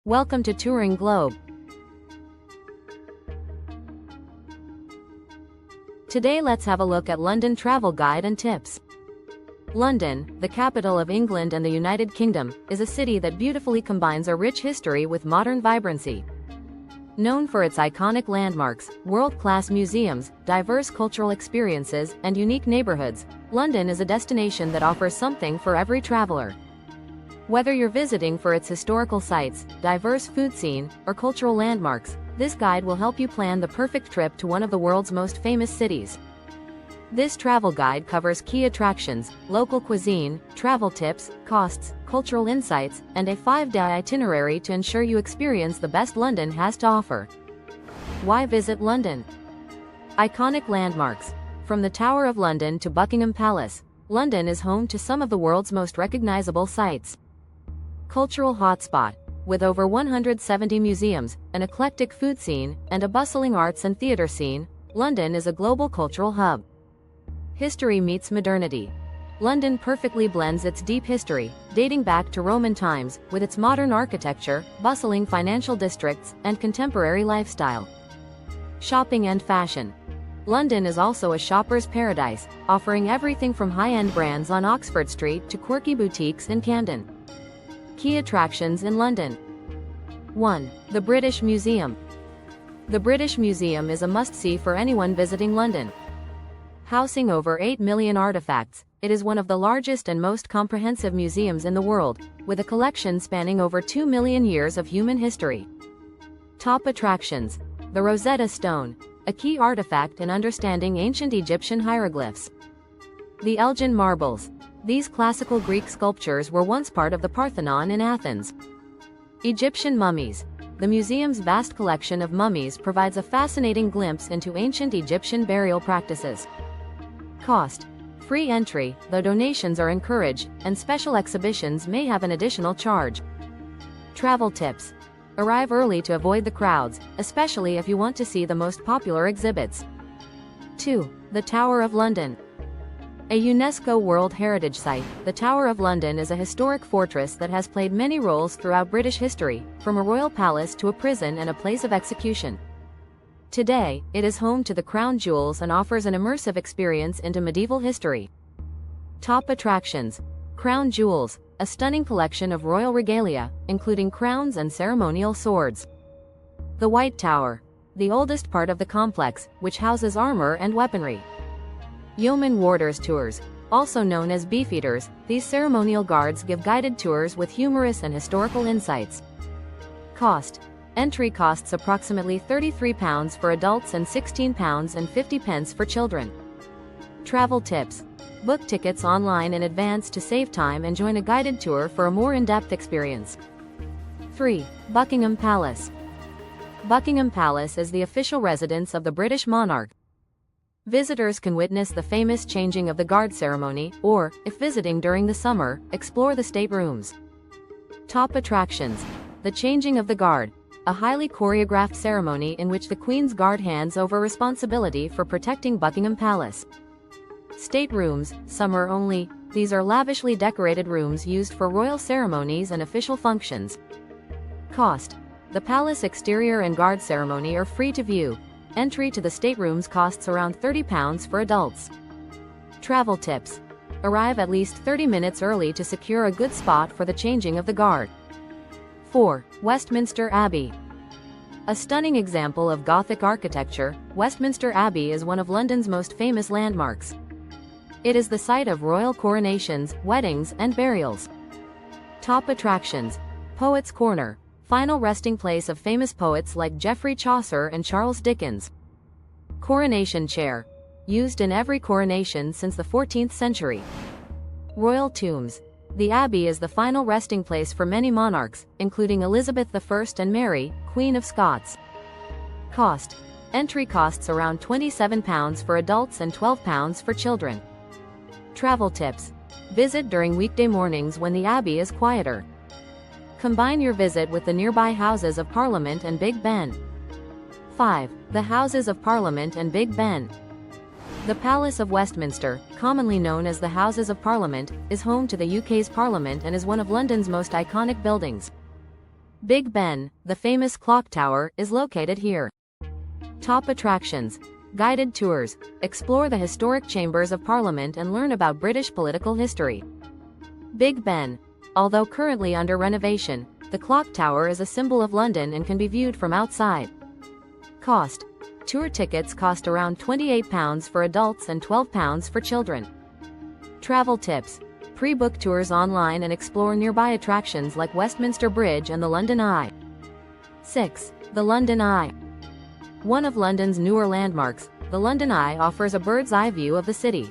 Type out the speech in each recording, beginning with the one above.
Welcome to Touring Globe. Today let's have a look at London travel guide and tips. London, the capital of England and the United Kingdom, is a city that beautifully combines a rich history with modern vibrancy. Known for its iconic landmarks, world-class museums, diverse cultural experiences, and unique neighborhoods, London is a destination that offers something for every traveler. Whether you're visiting for its historical sites, diverse food scene, or cultural landmarks, this guide will help you plan the perfect trip to one of the world's most famous cities. This travel guide covers key attractions, local cuisine, travel tips, costs, cultural insights, and a 5-day itinerary to ensure you experience the best London has to offer. Why visit London? Iconic landmarks. From the Tower of London to Buckingham Palace, London is home to some of the world's most recognizable sites. Cultural hotspot. With over 170 museums, an eclectic food scene, and a bustling arts and theater scene, London is a global cultural hub. History meets modernity. London perfectly blends its deep history, dating back to Roman times, with its modern architecture, bustling financial districts, and contemporary lifestyle. Shopping and fashion. London is also a shopper's paradise, offering everything from high-end brands on Oxford Street to quirky boutiques in Camden. Key attractions in London. 1. The British Museum. The British Museum is a must-see for anyone visiting London. Housing over 8 million artifacts, it is one of the largest and most comprehensive museums in the world, with a collection spanning over 2 million years of human history. Top attractions. The Rosetta Stone, a key artifact in understanding ancient Egyptian hieroglyphs. The Elgin Marbles. These classical Greek sculptures were once part of the Parthenon in Athens. Egyptian mummies. The museum's vast collection of mummies provides a fascinating glimpse into ancient Egyptian burial practices. Cost. Free entry, though donations are encouraged, and special exhibitions may have an additional charge. Travel tips. Arrive early to avoid the crowds, especially if you want to see the most popular exhibits. 2. The Tower of London. A UNESCO World Heritage Site, the Tower of London is a historic fortress that has played many roles throughout British history, from a royal palace to a prison and a place of execution. Today, it is home to the crown jewels and offers an immersive experience into medieval history. Top attractions. Crown Jewels, a stunning collection of royal regalia, including crowns and ceremonial swords. The White Tower, the oldest part of the complex, which houses armor and weaponry. Yeoman Warders Tours, also known as Beefeaters, these ceremonial guards give guided tours with humorous and historical insights. Cost. Entry costs approximately £33 for adults and £16.50 for children. Travel tips. Book tickets online in advance to save time and join a guided tour for a more in-depth experience. 3. Buckingham Palace. Buckingham Palace is the official residence of the British monarch. Visitors can witness the famous changing of the guard ceremony, or, if visiting during the summer, explore the staterooms. Top attractions. The Changing of the Guard, a highly choreographed ceremony in which the Queen's Guard hands over responsibility for protecting Buckingham Palace. Staterooms, summer only, these are lavishly decorated rooms used for royal ceremonies and official functions. Cost. The palace exterior and guard ceremony are free to view. Entry to the staterooms costs around £30 for adults. Travel tips. Arrive at least 30 minutes early to secure a good spot for the changing of the guard. 4. Westminster Abbey. A stunning example of Gothic architecture, Westminster Abbey is one of London's most famous landmarks. It is the site of royal coronations, weddings, and burials. Top attractions. Poets' Corner, final resting place of famous poets like Geoffrey Chaucer and Charles Dickens. Coronation Chair, used in every coronation since the 14th century. Royal Tombs. The Abbey is the final resting place for many monarchs, including Elizabeth I and Mary, Queen of Scots. Cost. Entry costs around £27 for adults and £12 for children. Travel tips. Visit during weekday mornings when the Abbey is quieter. Combine your visit with the nearby Houses of Parliament and Big Ben. 5. The Houses of Parliament and Big Ben. The Palace of Westminster, commonly known as the Houses of Parliament, is home to the UK's Parliament and is one of London's most iconic buildings. Big Ben, the famous clock tower, is located here. Top attractions. Guided tours. Explore the historic chambers of Parliament and learn about British political history. Big Ben. Although currently under renovation, the clock tower is a symbol of London and can be viewed from outside. Cost. Tour tickets cost around £28 for adults and £12 for children. Travel tips. Pre-book tours online and explore nearby attractions like Westminster Bridge and the London Eye. 6. The London Eye. One of London's newer landmarks, the London Eye offers a bird's-eye view of the city.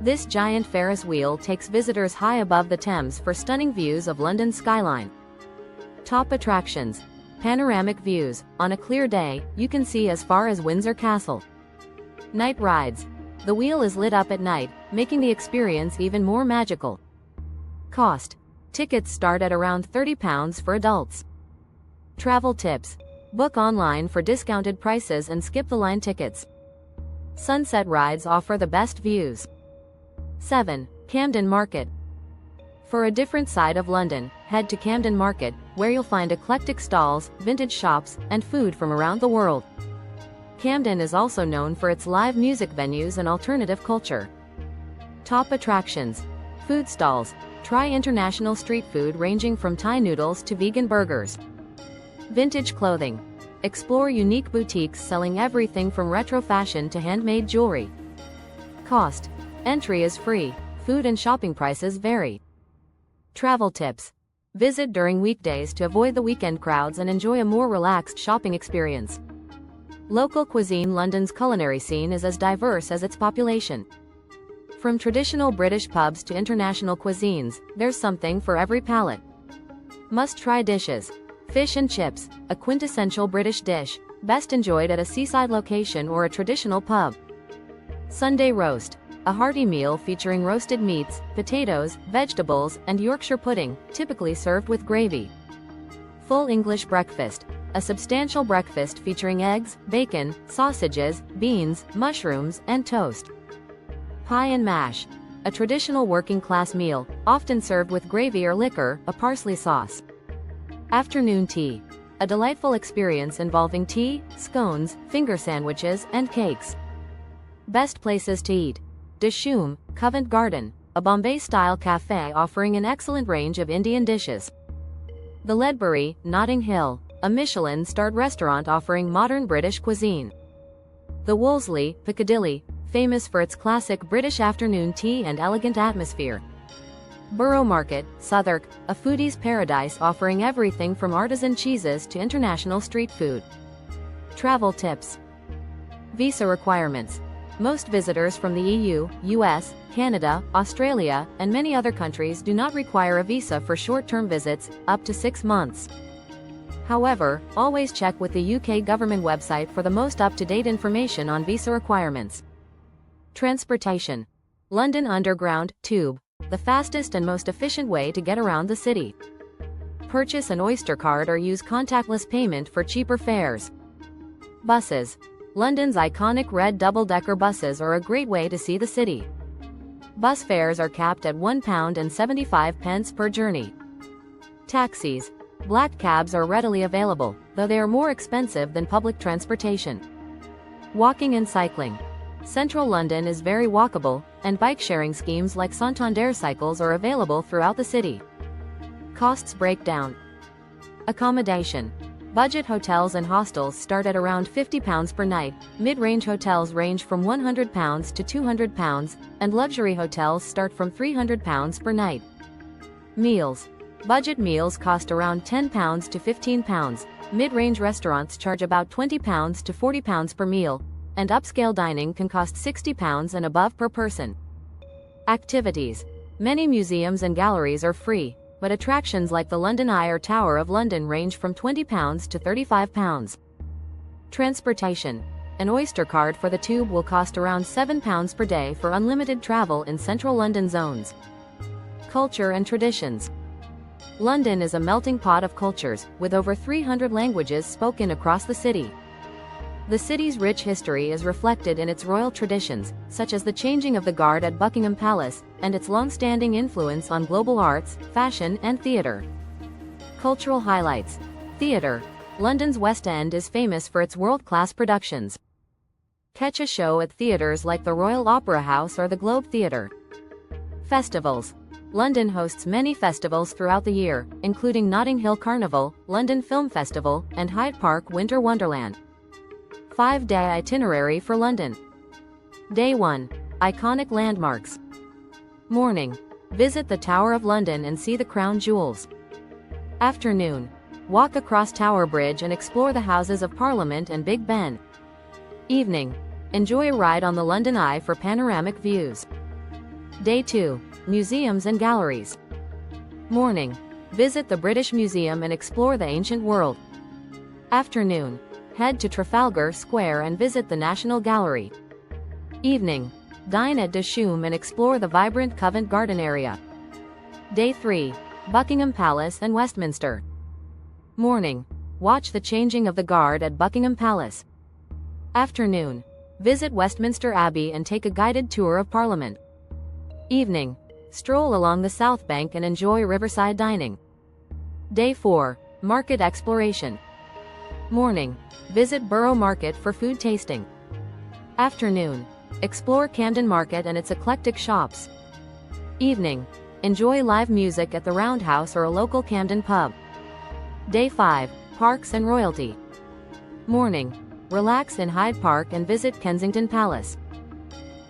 This giant Ferris wheel takes visitors high above the Thames for stunning views of London's skyline. Top attractions. Panoramic views. On a clear day, you can see as far as Windsor Castle. Night rides. The wheel is lit up at night, making the experience even more magical. Cost. Tickets start at around £30 for adults. Travel tips. Book online for discounted prices and skip the line tickets. Sunset rides offer the best views. 7. Camden Market. For a different side of London, head to Camden Market, where you'll find eclectic stalls, vintage shops, and food from around the world. Camden is also known for its live music venues and alternative culture. Top attractions. Food stalls. Try international street food ranging from Thai noodles to vegan burgers. Vintage clothing. Explore unique boutiques selling everything from retro fashion to handmade jewelry. Cost. Entry is free. Food and shopping prices vary. Travel tips. Visit during weekdays to avoid the weekend crowds and enjoy a more relaxed shopping experience. Local cuisine. London's culinary scene is as diverse as its population. From traditional British pubs to international cuisines, there's something for every palate. Must-try dishes. Fish and chips, a quintessential British dish, best enjoyed at a seaside location or a traditional pub. Sunday roast. A hearty meal featuring roasted meats, potatoes, vegetables, and Yorkshire pudding, typically served with gravy. Full English breakfast. A substantial breakfast featuring eggs, bacon, sausages, beans, mushrooms, and toast. Pie and mash. A traditional working-class meal, often served with gravy or liquor, a parsley sauce. Afternoon tea. A delightful experience involving tea, scones, finger sandwiches, and cakes. Best places to eat. Dishoom, Covent Garden, a Bombay-style cafe offering an excellent range of Indian dishes. The Ledbury, Notting Hill, a Michelin-starred restaurant offering modern British cuisine. The Wolseley, Piccadilly, famous for its classic British afternoon tea and elegant atmosphere. Borough Market, Southwark, a foodie's paradise offering everything from artisan cheeses to international street food. Travel tips. Visa requirements. Most visitors from the EU, US, Canada, Australia, and many other countries do not require a visa for short-term visits, up to 6 months. However, always check with the UK government website for the most up-to-date information on visa requirements. Transportation. London Underground, Tube, the fastest and most efficient way to get around the city. Purchase an Oyster card or use contactless payment for cheaper fares. Buses. London's iconic red double-decker buses are a great way to see the city. Bus fares are capped at £1.75 per journey. Taxis. Black cabs are readily available, though they are more expensive than public transportation. Walking and cycling. Central London is very walkable, and bike-sharing schemes like Santander cycles are available throughout the city. Costs breakdown. Accommodation. Budget hotels and hostels start at around £50 per night, mid-range hotels range from £100 to £200, and luxury hotels start from £300 per night. Meals. Budget meals cost around £10 to £15, mid-range restaurants charge about £20 to £40 per meal, and upscale dining can cost £60 and above per person. Activities. Many museums and galleries are free, but attractions like the London Eye or Tower of London range from £20 to £35. Transportation. An Oyster card for the Tube will cost around £7 per day for unlimited travel in central London zones. Culture and traditions. London is a melting pot of cultures, with over 300 languages spoken across the city. The city's rich history is reflected in its royal traditions, such as the changing of the guard at Buckingham Palace, and its long-standing influence on global arts, fashion, and theatre. Cultural highlights. Theatre. London's West End is famous for its world-class productions. Catch a show at theatres like the Royal Opera House or the Globe Theatre. Festivals. London hosts many festivals throughout the year, including Notting Hill Carnival, London Film Festival, and Hyde Park Winter Wonderland. 5-day itinerary for London. Day 1. Iconic landmarks. Morning. Visit the Tower of London and see the crown jewels. Afternoon. Walk across Tower Bridge and explore the Houses of Parliament and Big Ben. Evening. Enjoy a ride on the London Eye for panoramic views. Day 2. Museums and galleries. Morning. Visit the British Museum and explore the ancient world. Afternoon. Head to Trafalgar Square and visit the National Gallery. Evening. Dine at Dishoom and explore the vibrant Covent Garden area. Day 3. Buckingham Palace and Westminster. Morning. Watch the changing of the guard at Buckingham Palace. Afternoon. Visit Westminster Abbey and take a guided tour of Parliament. Evening. Stroll along the South Bank and enjoy riverside dining. Day 4. Market exploration. Morning. Visit Borough Market for food tasting. Afternoon. Explore Camden Market and its eclectic shops. Evening. Enjoy live music at the Roundhouse or a local Camden pub. Day 5. Parks and royalty. Morning. Relax in Hyde Park and visit Kensington Palace.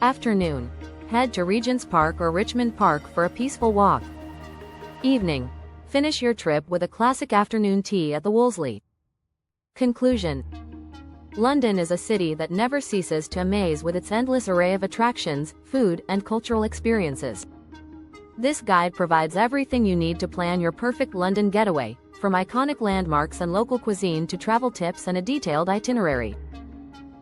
Afternoon. Head to Regent's Park or Richmond Park for a peaceful walk. Evening. Finish your trip with a classic afternoon tea at the Wolseley. Conclusion. London is a city that never ceases to amaze with its endless array of attractions, food, and cultural experiences. This guide provides everything you need to plan your perfect London getaway, from iconic landmarks and local cuisine to travel tips and a detailed itinerary.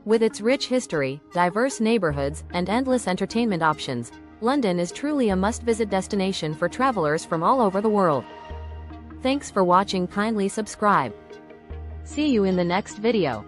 With its rich history, diverse neighborhoods, and endless entertainment options, London is truly a must-visit destination for travelers from all over the world. Thanks for watching. Kindly subscribe. See you in the next video.